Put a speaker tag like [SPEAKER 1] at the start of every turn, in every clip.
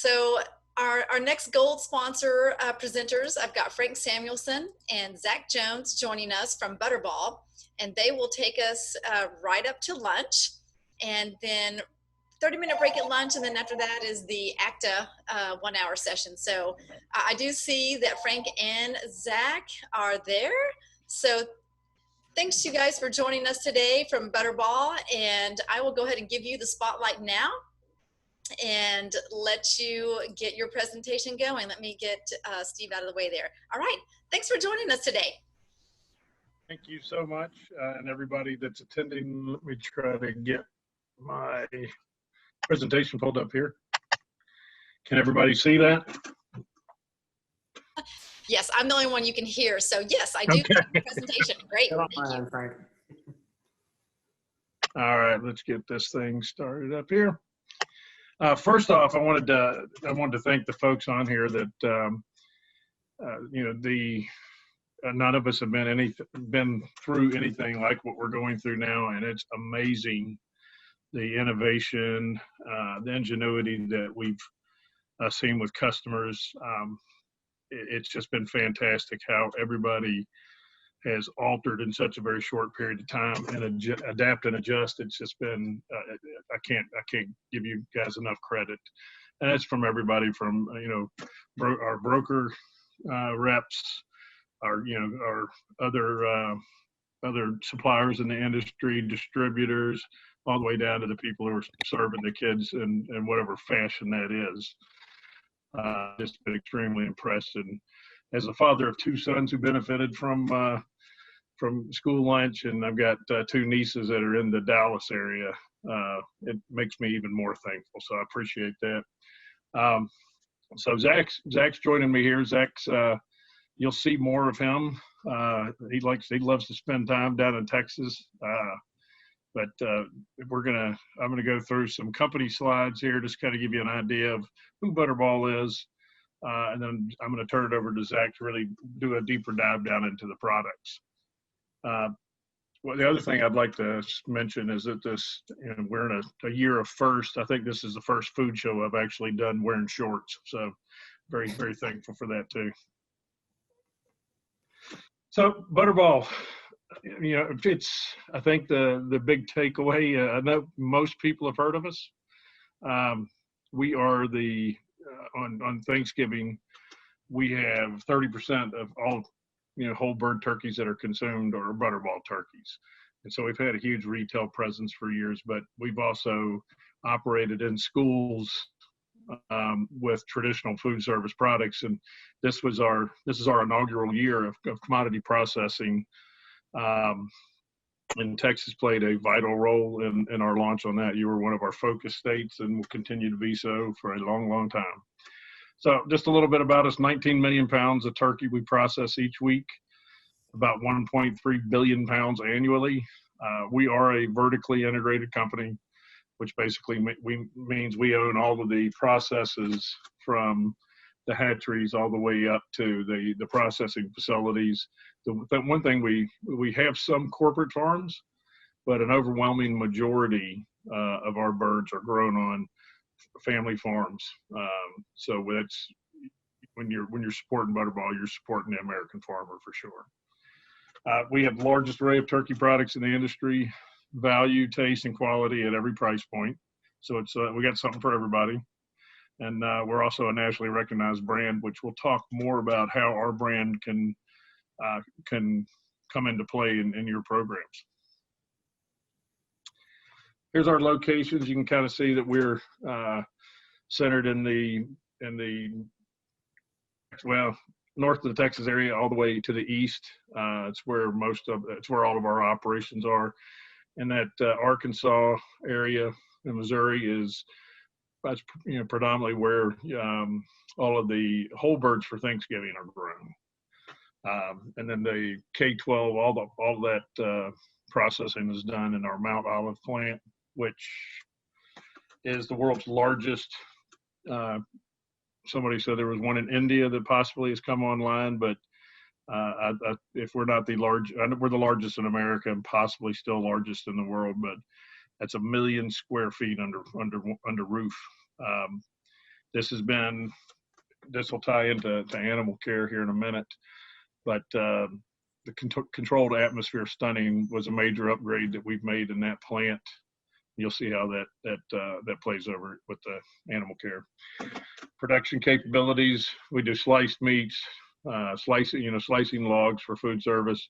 [SPEAKER 1] So our next gold sponsor presenters, I've got Frank Samuelson and Zach Jones joining us from Butterball, and they will take us right up to lunch, and then 30-minute break at lunch, and then after that is the ACTA 1 hour session. So I do see that Frank and Zach are there. So thanks you guys for joining us today from Butterball, and I will go ahead and give you the spotlight now and let you get your presentation going. Let me get Steve out of the way there. All right, thanks for joining us today.
[SPEAKER 2] Thank you so much, and everybody that's attending. Let me try to get my presentation pulled up here. Can everybody see that?
[SPEAKER 1] Yes, I'm the only one you can hear. So yes, I do have the presentation. Great. Thank you.
[SPEAKER 2] All right, let's get this thing started up here. First off, I wanted to thank the folks on here that none of us have been through anything like what we're going through now, and it's amazing the innovation, the ingenuity that we've seen with customers. It's just been fantastic how everybody has altered in such a very short period of time and adapt and adjust. It's just been I can't give you guys enough credit, and that's from everybody from our broker reps, our other suppliers in the industry, distributors, all the way down to the people who are serving the kids in whatever fashion that is. Just been extremely impressed, and as a father of two sons who benefited from school lunch, and I've got two nieces that are in the Dallas area, it makes me even more thankful. So I appreciate that. So Zach's joining me here. Zach's you'll see more of him. He loves to spend time down in Texas. But I'm gonna go through some company slides here, just kind of give you an idea of who Butterball is, and then I'm gonna turn it over to Zach to really do a deeper dive down into the products. Well, the other thing I'd like to mention is that we're in a year of first. I think this is the first food show I've actually done wearing shorts, so very, very thankful for that too. So Butterball. I think the big takeaway, I know most people have heard of us. We are on Thanksgiving, we have 30% of all, whole bird turkeys that are consumed are Butterball turkeys. And so we've had a huge retail presence for years, but we've also operated in schools with traditional food service products. And this is our inaugural year of commodity processing. And Texas played a vital role in our launch on that. You were one of our focus states and will continue to be so for a long, long time. So just a little bit about us: 19 million pounds of turkey we process each week, about 1.3 billion pounds annually. We are a vertically integrated company, which basically means we own all of the processes from the hatcheries all the way up to the processing facilities. The one thing we have some corporate farms, but an overwhelming majority of our birds are grown on family farms. So that's when you're supporting Butterball, you're supporting the American farmer for sure. We have the largest array of turkey products in the industry, value, taste, and quality at every price point. So we got something for everybody. And we're also a nationally recognized brand, which we'll talk more about how our brand can come into play in your programs. Here's our locations. You can kind of see that we're centered in the north of the Texas area, all the way to the east. It's where all of our operations are. And that Arkansas area in Missouri that's predominantly where all of the whole birds for Thanksgiving are grown. And then the K-12, all that processing is done in our Mount Olive plant, which is the world's largest. Somebody said there was one in India that possibly has come online, but if we're not we're the largest in America and possibly still largest in the world, but that's 1 million square feet under roof. this will tie into animal care here in a minute, but the controlled atmosphere stunning was a major upgrade that we've made in that plant. You'll see how that plays over with the animal care. Production capabilities, we do sliced meats, slicing logs for food service.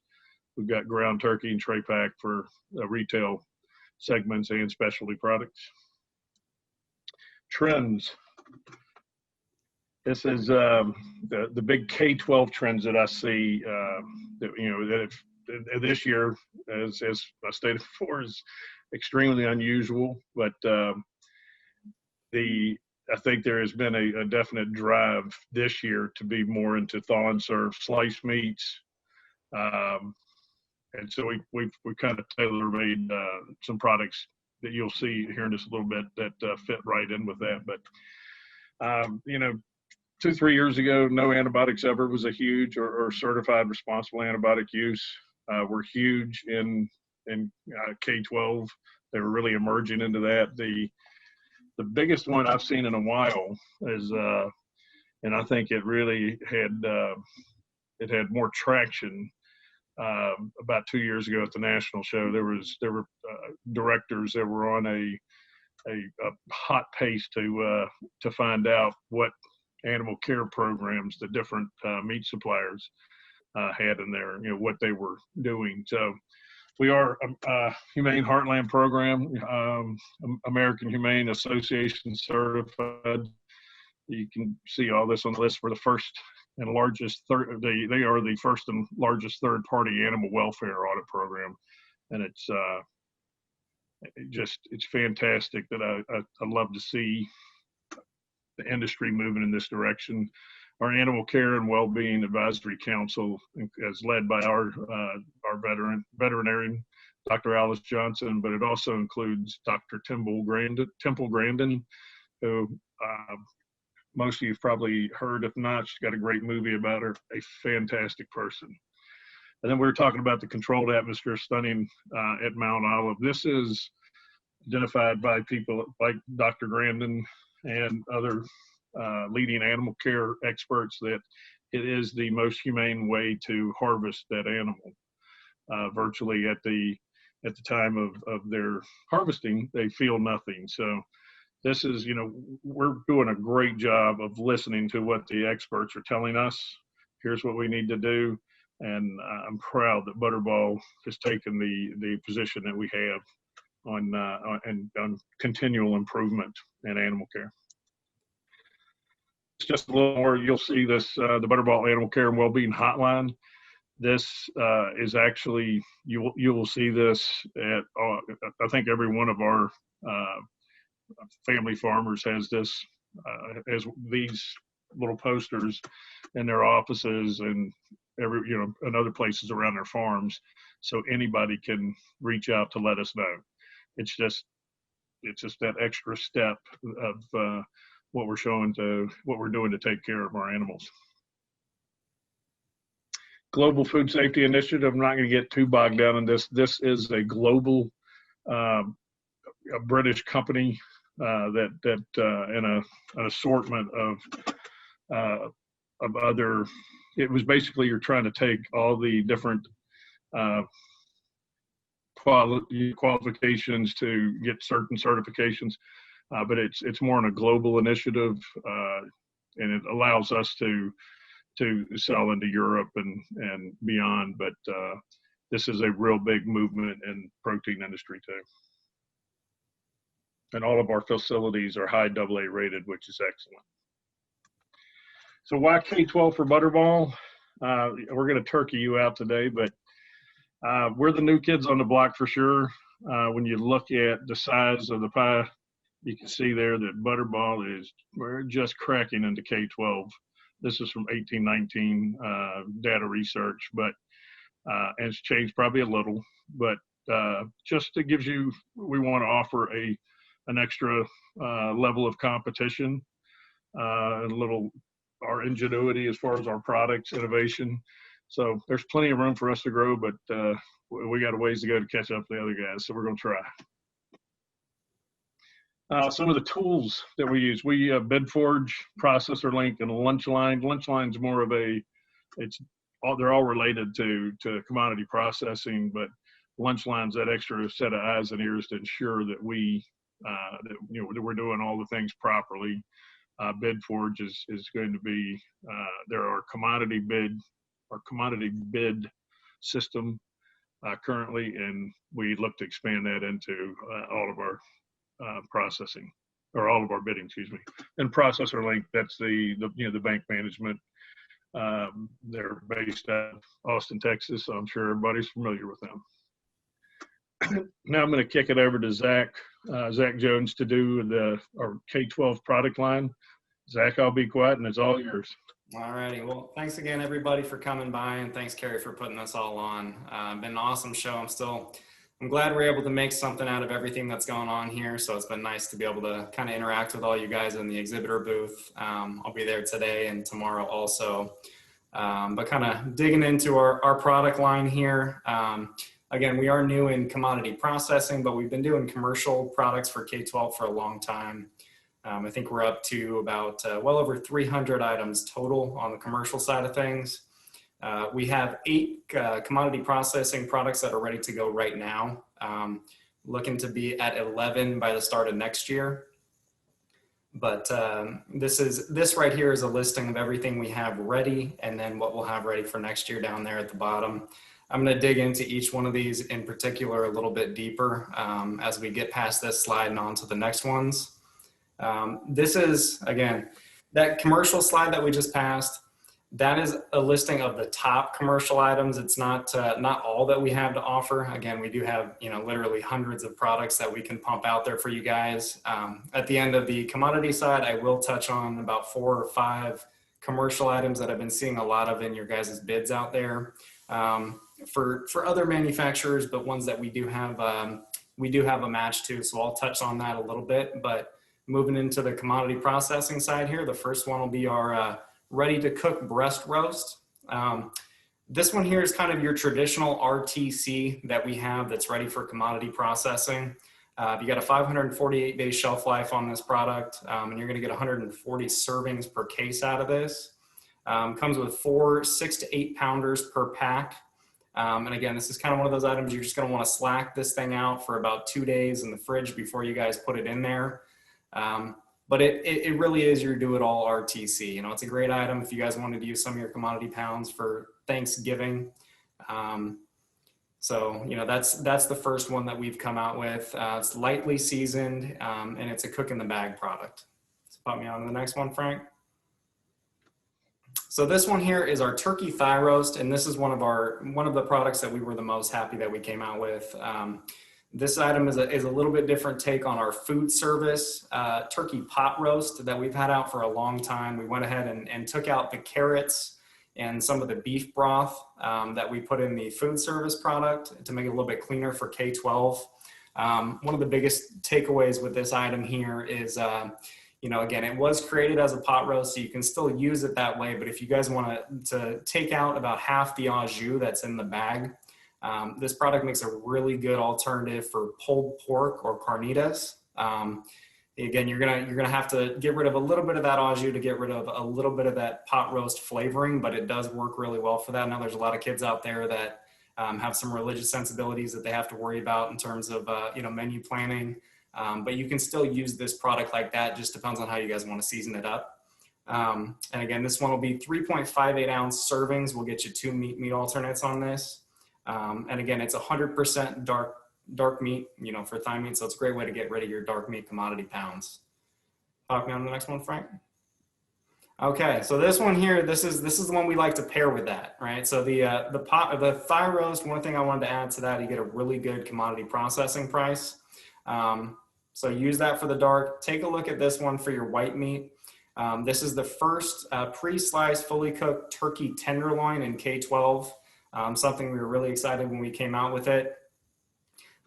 [SPEAKER 2] We've got ground turkey and tray pack for retail segments and specialty products. Trends. This is the big K-12 trends that I see. That this year, as I stated before, is extremely unusual. But I think there has been a definite drive this year to be more into thaw and serve sliced meats. And so we've kind of tailor-made some products that you'll see here in just a little bit that fit right in with that. But 2-3 years ago, no antibiotics ever was a huge or certified responsible antibiotic use. We're huge in K-12. They were really emerging into that. The biggest one I've seen in a while is, and I think it really had more traction. About 2 years ago at the national show, there were directors that were on a hot pace to find out what animal care programs the different meat suppliers had in there, what they were doing. So we are a Humane Heartland program, American Humane Association certified. You can see all this on the list. For the first and largest they are the first and largest third-party animal welfare audit program, and it's fantastic that I love to see the industry moving in this direction. Our Animal Care and Wellbeing Advisory Council is led by our veterinarian, Dr. Alice Johnson, but it also includes Dr. Temple Grandin, who most of you've probably heard. If not, she's got a great movie about her, a fantastic person. And then we were talking about the controlled atmosphere stunning at Mount Olive. This is identified by people like Dr. Grandin and other leading animal care experts that it is the most humane way to harvest that animal. Virtually at the time of their harvesting, they feel nothing. So this is, we're doing a great job of listening to what the experts are telling us. Here's what we need to do. And I'm proud that Butterball has taken the position that we have on continual improvement in animal care. It's just a little more, you'll see this, the Butterball Animal Care and Wellbeing Hotline. This is actually, you will see this at, I think every one of our family farmers has this, has these little posters in their offices and and other places around their farms, so anybody can reach out to let us know. It's just that extra step of what we're doing to take care of our animals. Global Food Safety Initiative. I'm not going to get too bogged down in this. This is a global, a British company that in an assortment of other. It was basically you're trying to take all the different qualifications to get certain certifications, but it's more on a global initiative, and it allows us to sell into Europe and beyond. But this is a real big movement in protein industry too. And all of our facilities are high AA rated, which is excellent. So why K-12 for Butterball? We're going to turkey you out today, but we're the new kids on the block for sure. When you look at the size of the pie, you can see there that Butterball we're just cracking into K-12. This is from 1819 data research, but and it's changed probably a little, but just to give you, we want to offer an extra level of competition, a little our ingenuity as far as our products, innovation. So there's plenty of room for us to grow, but we got a ways to go to catch up to the other guys. So we're going to try. Some of the tools that we use, we bid forge, processor link, and lunch line. Lunch line's more of a, it's all, they're all related to commodity processing, but lunch line's that extra set of eyes and ears to ensure that that we're doing all the things properly. Bid forge is going to be there are commodity bid system currently, and we look to expand that into all of our processing, or all of our bidding, excuse me. And processor link, that's the bank management. They're based out of Austin, Texas, so I'm sure everybody's familiar with them. Now I'm going to kick it over to Zach Jones to do our K-12 product line. Zach, I'll be quiet and it's all yours.
[SPEAKER 3] All righty. Well, thanks again, everybody, for coming by, and thanks, Carrie, for putting this all on. Been an awesome show. I'm glad we're able to make something out of everything that's going on here. So it's been nice to be able to kind of interact with all you guys in the exhibitor booth. I'll be there today and tomorrow also. But kind of digging into our product line here. Again, we are new in commodity processing, but we've been doing commercial products for K-12 for a long time. I think we're up to about well over 300 items total on the commercial side of things. We have 8 commodity processing products that are ready to go right now. Looking to be at 11 by the start of next year. But this right here is a listing of everything we have ready, and then what we'll have ready for next year down there at the bottom. I'm going to dig into each one of these in particular a little bit deeper as we get past this slide and on to the next ones. This is, again, that commercial slide that we just passed. That is a listing of the top commercial items. It's not all that we have to offer. Again, we do have, literally hundreds of products that we can pump out there for you guys. At the end of the commodity side, I will touch on about 4 or 5 commercial items that I've been seeing a lot of in your guys' bids out there for other manufacturers, but ones that we do have a match to. So I'll touch on that a little bit. But moving into the commodity processing side here, the first one will be our ready to cook breast roast. This one here is kind of your traditional RTC that we have that's ready for commodity processing. You got a 548-day shelf life on this product, and you're going to get 140 servings per case out of this. Comes with 4 6 to 8 pounders per pack. And again, this is kind of one of those items you're just going to want to slack this thing out for about 2 days in the fridge before you guys put it in there. But it really is your do-it-all RTC. It's a great item if you guys wanted to use some of your commodity pounds for Thanksgiving. So that's the first one that we've come out with. It's lightly seasoned, and it's a cook-in-the-bag product. So put me on to the next one, Frank. So this one here is our turkey thigh roast, and this is one of the products that we were the most happy that we came out with. This item is a little bit different take on our food service turkey pot roast that we've had out for a long time. We went ahead and took out the carrots and some of the beef broth that we put in the food service product to make it a little bit cleaner for K-12. One of the biggest takeaways with this item here is, again, it was created as a pot roast, so you can still use it that way. But if you guys want to take out about half the au jus that's in the bag, this product makes a really good alternative for pulled pork or carnitas. Again, you're gonna have to get rid of a little bit of that au jus to get rid of a little bit of that pot roast flavoring, but it does work really well for that. Now, there's a lot of kids out there that have some religious sensibilities that they have to worry about in terms of menu planning. But you can still use this product like that. Just depends on how you guys want to season it up. And again, this one will be 3.58 ounce servings. We'll get you 2 meat alternates on this. And again, it's 100% dark meat, for thigh meat. So it's a great way to get rid of your dark meat commodity pounds. Talk me on the next one, Frank. Okay, so this one here, this is the one we like to pair with that, right? So the thigh roast, one thing I wanted to add to that, you get a really good commodity processing price. So use that for the dark. Take a look at this one for your white meat. This is the first pre-sliced, fully cooked turkey tenderloin in K-12. Something we were really excited when we came out with it.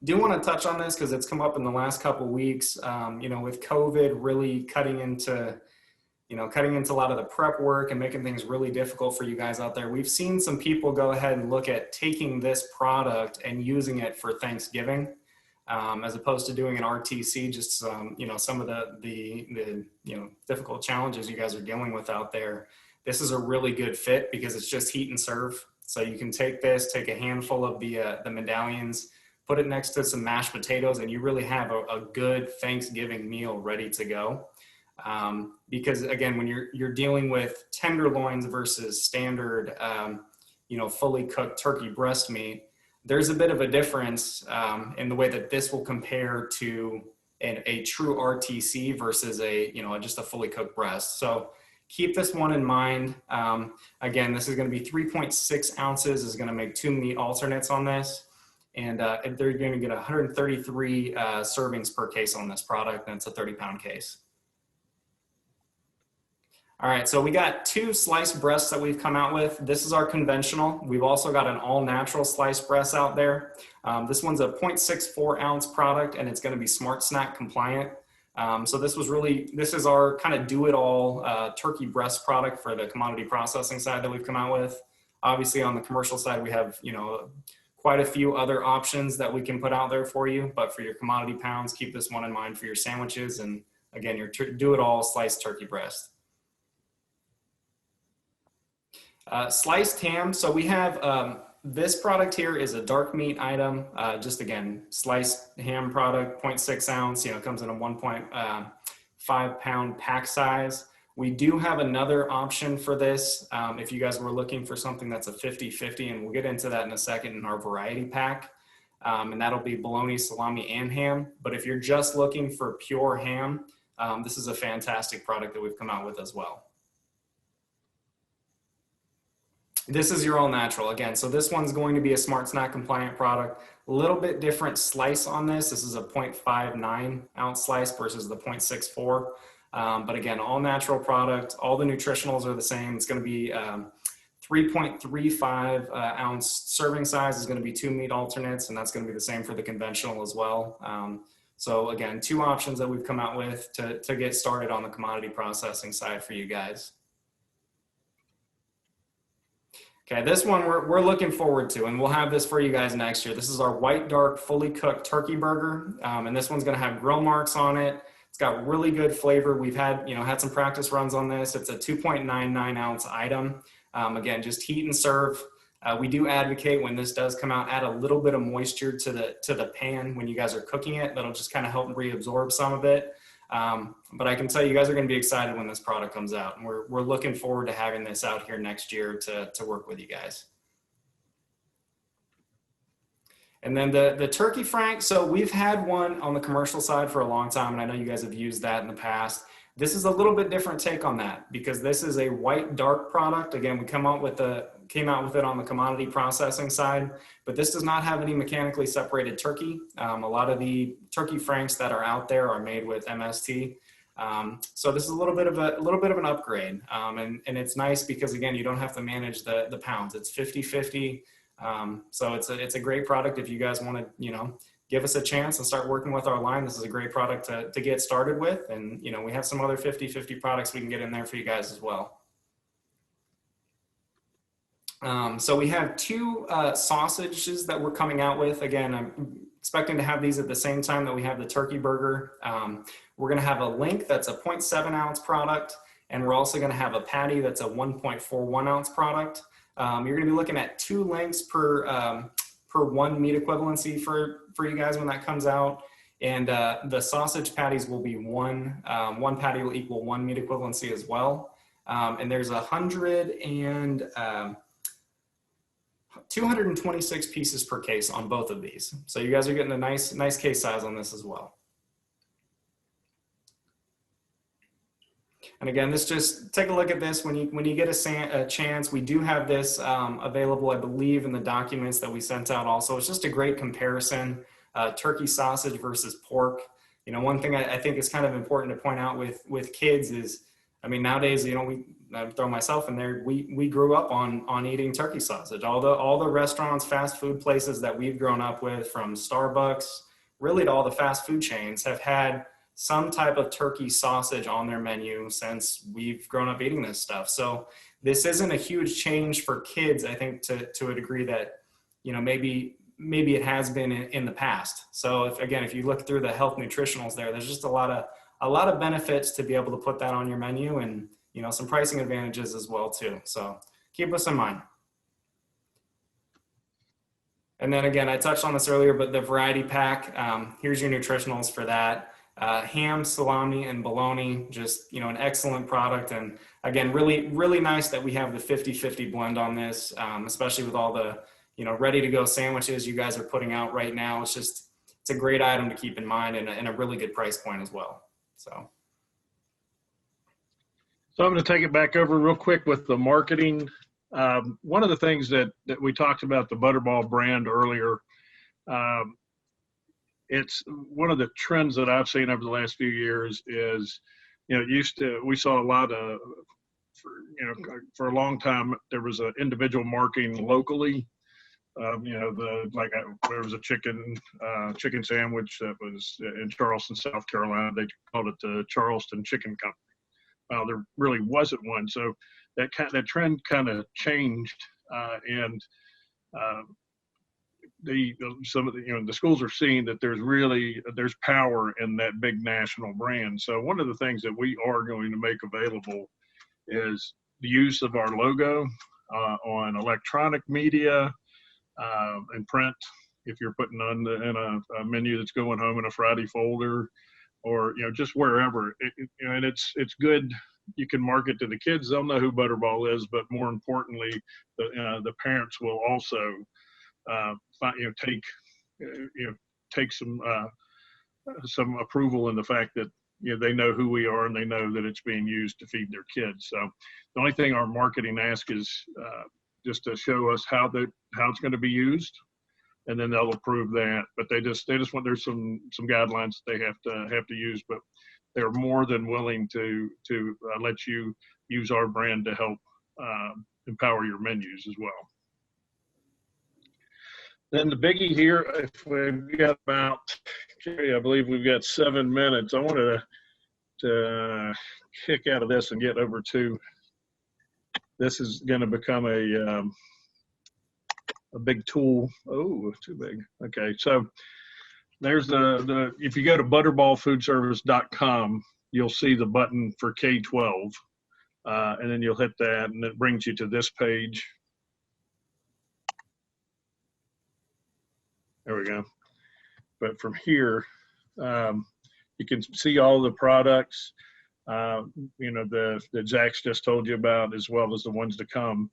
[SPEAKER 3] Do want to touch on this because it's come up in the last couple of weeks, with COVID really cutting into a lot of the prep work and making things really difficult for you guys out there. We've seen some people go ahead and look at taking this product and using it for Thanksgiving. as opposed to doing an RTC, just some of the difficult challenges you guys are dealing with out there. This is a really good fit because it's just heat and serve. So you can take this, take a handful of the medallions, put it next to some mashed potatoes, and you really have a good Thanksgiving meal ready to go. Because again, when you're dealing with tenderloins versus standard, fully cooked turkey breast meat, there's a bit of a difference in the way that this will compare to a true RTC versus just a fully cooked breast. So keep this one in mind. Again, this is going to be 3.6 ounces is going to make 2 meat alternates on this. And they're going to get 133 servings per case on this product, and it's a 30-pound case. All right, so we got 2 sliced breasts that we've come out with. This is our conventional. We've also got an all-natural sliced breast out there. This one's a 0.64 ounce product, and it's going to be Smart Snack compliant. So this is our kind of do-it-all turkey breast product for the commodity processing side that we've come out with. Obviously, on the commercial side, we have quite a few other options that we can put out there for you. But for your commodity pounds, keep this one in mind for your sandwiches, and again, your do-it-all sliced turkey breast. Sliced ham. So we have this product here is a dark meat item. Just again, sliced ham product, 0.6 ounce. Comes in a 1.5 pound pack size. We do have another option for this if you guys were looking for something that's a 50-50, and we'll get into that in a second in our variety pack. And that'll be bologna, salami, and ham. But if you're just looking for pure ham, this is a fantastic product that we've come out with as well. This is your all natural again. So this one's going to be a Smart Snack compliant product. A little bit different slice on this. This is a 0.59 ounce slice versus the 0.64. But again, all natural product. All the nutritionals are the same. It's going to be 3.35 ounce serving size is going to be 2 meat alternates, and that's going to be the same for the conventional as well. So again, 2 options that we've come out with to get started on the commodity processing side for you guys. Okay, this one we're looking forward to, and we'll have this for you guys next year. This is our white dark fully cooked turkey burger, and this one's going to have grill marks on it. It's got really good flavor. We've had some practice runs on this. It's a 2.99 ounce item. Again, just heat and serve. We do advocate when this does come out, add a little bit of moisture to the pan when you guys are cooking it. That'll just kind of help reabsorb some of it. But I can tell you guys are going to be excited when this product comes out, and we're looking forward to having this out here next year to work with you guys. And then the turkey frank. So we've had one on the commercial side for a long time, and I know you guys have used that in the past. This is a little bit different take on that because this is a white dark product. Again, we came out with it on the commodity processing side, but this does not have any mechanically separated turkey. A lot of the turkey franks that are out there are made with MST. So this is a little bit of an upgrade. And it's nice because again, you don't have to manage the pounds. It's 50-50. So it's a great product if you guys want to, give us a chance and start working with our line. This is a great product to get started with. And, we have some other 50-50 products we can get in there for you guys as well. So we have 2 sausages that we're coming out with. Again, I'm expecting to have these at the same time that we have the turkey burger. We're going to have a link that's a 0.7 ounce product. And we're also going to have a patty that's a 1.41 ounce product. You're going to be looking at 2 links per 1 meat equivalency for you guys when that comes out. And the sausage patties will be one patty will equal 1 meat equivalency as well. And there's 226 pieces per case on both of these. So you guys are getting a nice case size on this as well. And again, just take a look at this when you get a chance. We do have this available, I believe, in the documents that we sent out also. It's just a great comparison, turkey sausage versus pork. One thing I think is kind of important to point out with kids is, nowadays, I throw myself in there, we grew up on eating turkey sausage. All the restaurants, fast food places that we've grown up with, from Starbucks, really to all the fast food chains, have had some type of turkey sausage on their menu since we've grown up eating this stuff. So this isn't a huge change for kids, I think, to a degree that, maybe maybe it has been in the past. So if you look through the health nutritionals there's just a lot of benefits to be able to put that on your menu, and some pricing advantages as well too. So keep us in mind. And then again, I touched on this earlier, but the variety pack, here's your nutritionals for that. Ham, salami, and bologna, just, an excellent product. And again, really, really nice that we have the 50-50 blend on this, especially with all the, ready to go sandwiches you guys are putting out right now. It's a great item to keep in mind, and a really good price point as well. So
[SPEAKER 2] I'm going to take it back over real quick with the marketing. One of the things that we talked about, the Butterball brand earlier, it's one of the trends that I've seen over the last few years is, we saw a lot of, for a long time, there was an individual marketing locally. There was a chicken sandwich that was in Charleston, South Carolina. They called it the Charleston Chicken Company. Well, there really wasn't one. So that trend kind of changed, and some of the schools are seeing that there's power in that big national brand. So one of the things that we are going to make available is the use of our logo on electronic media and print. If you're putting in a menu that's going home in a Friday folder, or just wherever, and it's good. You can market to the kids; they'll know who Butterball is. But more importantly, the parents will also take some approval in the fact that they know who we are and they know that it's being used to feed their kids. So the only thing our marketing asks is just to show us how it's going to be used, and then they'll approve that. But they just want, there's some guidelines that they have to use, but they're more than willing to let you use our brand to help empower your menus as well. Then the biggie here, if we've got about, I believe we've got 7 minutes. I wanted to kick out of this and get over to, this is going to become a big tool. Oh, too big. Okay, so there's if you go to butterballfoodservice.com, you'll see the button for K-12, and then you'll hit that, and it brings you to this page. There we go. But from here, you can see all the products, that Zach's just told you about, as well as the ones to come.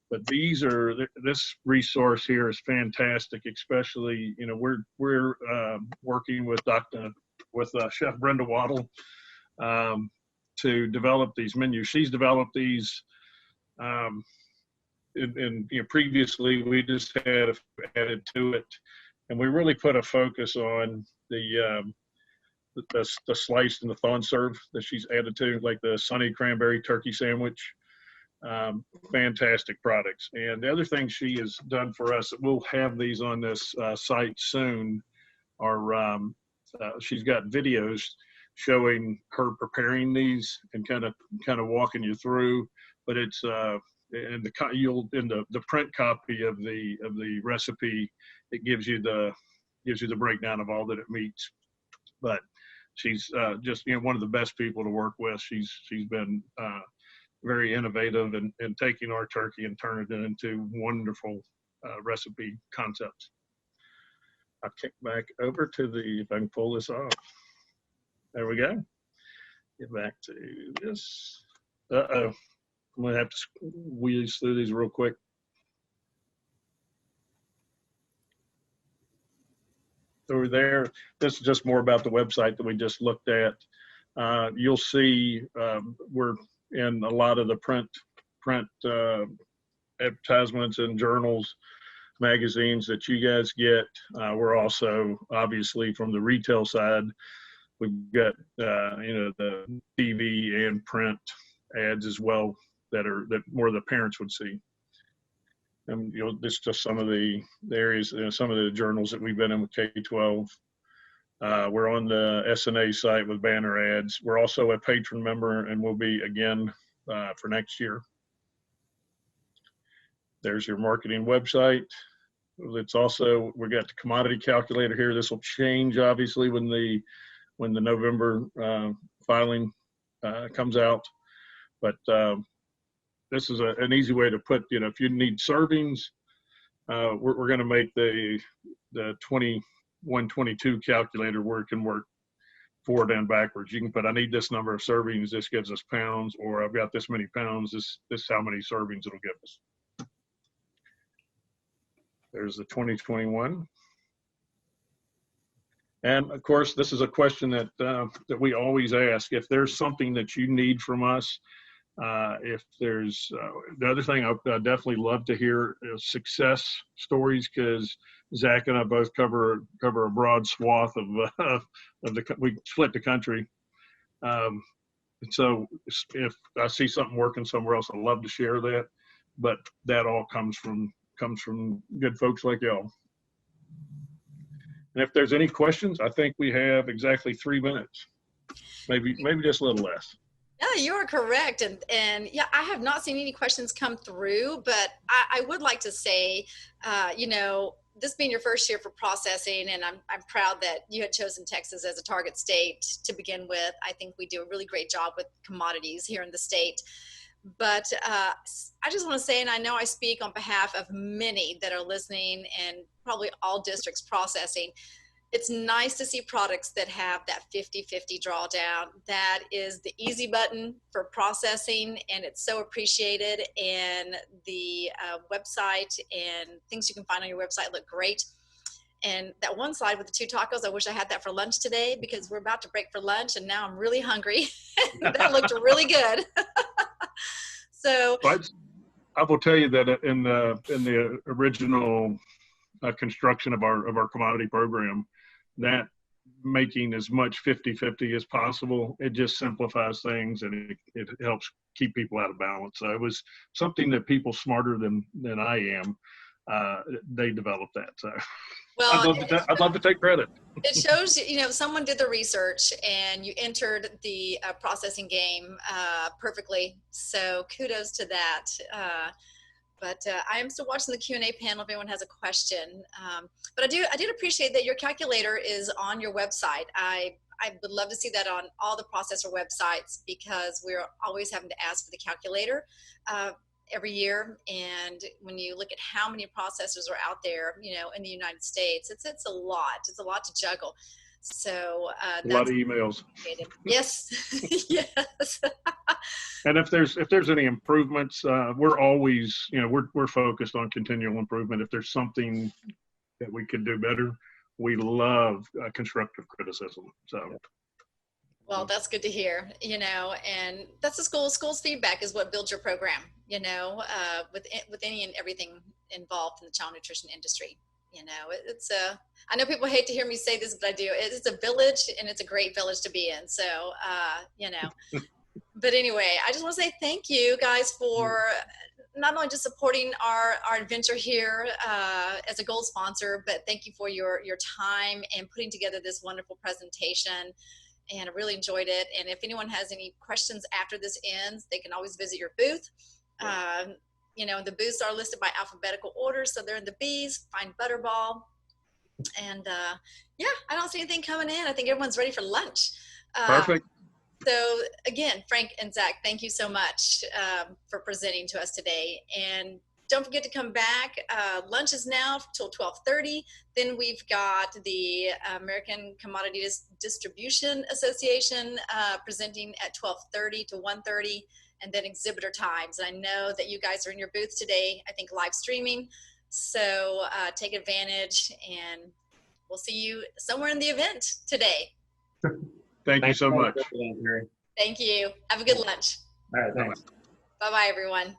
[SPEAKER 2] But this resource here is fantastic, especially, we're working with Chef Brenda Waddle to develop these menus. She's developed these, and previously we just had added to it, and we really put a focus on the sliced and the thaw and serve that she's added to, like the Sunny Cranberry Turkey Sandwich. Fantastic products. And the other thing she has done for us, we'll have these on this site soon, are she's got videos showing her preparing these and kind of walking you through. But it's in the print copy of the recipe, it gives you the breakdown of all that it meets. But she's just one of the best people to work with. She's been very innovative in taking our turkey and turning it into wonderful recipe concepts. I'll kick back over to if I can pull this off. There we go. Get back to this. I'm gonna have to wheeze through these real quick. Over there, this is just more about the website that we just looked at. You'll see we're in a lot of the print advertisements and journals, magazines that you guys get. We're also, obviously, from the retail side, we've got the TV and print ads as well that more the parents would see. And this is just some of the areas, some of the journals that we've been in with K-12. We're on the SNA site with banner ads. We're also a patron member, and we'll be again for next year. There's your marketing website. It's also, we got the commodity calculator here. This will change obviously when the November filing comes out. But this is an easy way to put, if you need servings, we're going to make the 2122 calculator where it can work forward and backwards. You can put, I need this number of servings, this gives us pounds, or I've got this many pounds, this is how many servings it'll give us. There's the 2021. And of course, this is a question that that we always ask. If there's something that you need from us, if there's the other thing, I definitely love to hear success stories, because Zach and I both cover a broad swath of we split the country. So if I see something working somewhere else, I'd love to share that. But that all comes from good folks like y'all. And if there's any questions, I think we have exactly 3 minutes, maybe just a little less.
[SPEAKER 1] Yeah, you are correct. And yeah, I have not seen any questions come through, but I would like to say, this being your first year for processing, and I'm proud that you had chosen Texas as a target state to begin with. I think we do a really great job with commodities here in the state. But I just want to say, and I know I speak on behalf of many that are listening and probably all districts processing, it's nice to see products that have that 50-50 drawdown. That is the easy button for processing, and it's so appreciated. And the website and things you can find on your website look great. And that one slide with the 2 tacos, I wish I had that for lunch today, because we're about to break for lunch and now I'm really hungry. That looked really good. So
[SPEAKER 2] I will tell you that in the original construction of our commodity program, that making as much 50-50 as possible, it just simplifies things, and it helps keep people out of balance. So it was something that people smarter than I am, they developed that. So
[SPEAKER 1] well,
[SPEAKER 2] I'd love to take credit.
[SPEAKER 1] It shows, someone did the research and you entered the processing game perfectly. So kudos to that. But I am still watching the Q&A panel if anyone has a question. But I did appreciate that your calculator is on your website. I would love to see that on all the processor websites, because we're always having to ask for the calculator every year. And when you look at how many processors are out there, in the United States, it's a lot. It's a lot to juggle. So
[SPEAKER 2] a lot of emails.
[SPEAKER 1] Yes. Yes.
[SPEAKER 2] And if there's any improvements, we're always, we're focused on continual improvement. If there's something that we could do better, we love constructive criticism. So.
[SPEAKER 1] Well, that's good to hear, and that's the school's feedback is what builds your program, with any and everything involved in the child nutrition industry. It's I know people hate to hear me say this, but I do. It's a village, and it's a great village to be in. So, but anyway, I just want to say thank you guys for not only just supporting our adventure here as a gold sponsor, but thank you for your time and putting together this wonderful presentation. And I really enjoyed it. And if anyone has any questions after this ends, they can always visit your booth. The booths are listed by alphabetical order, so they're in the B's. Find Butterball. And I don't see anything coming in. I think everyone's ready for lunch.
[SPEAKER 2] Perfect.
[SPEAKER 1] So again, Frank and Zach, thank you so much for presenting to us today. And don't forget to come back. Lunch is now till 12:30. Then we've got the American Commodities Distribution Association presenting at 12:30 to 1:30, and then exhibitor times. And I know that you guys are in your booth today, I think live streaming. So take advantage, and we'll see you somewhere in the event today.
[SPEAKER 2] Thank you so much.
[SPEAKER 1] Thank you. Have a good lunch.
[SPEAKER 3] All right, thanks.
[SPEAKER 1] Bye-bye, everyone.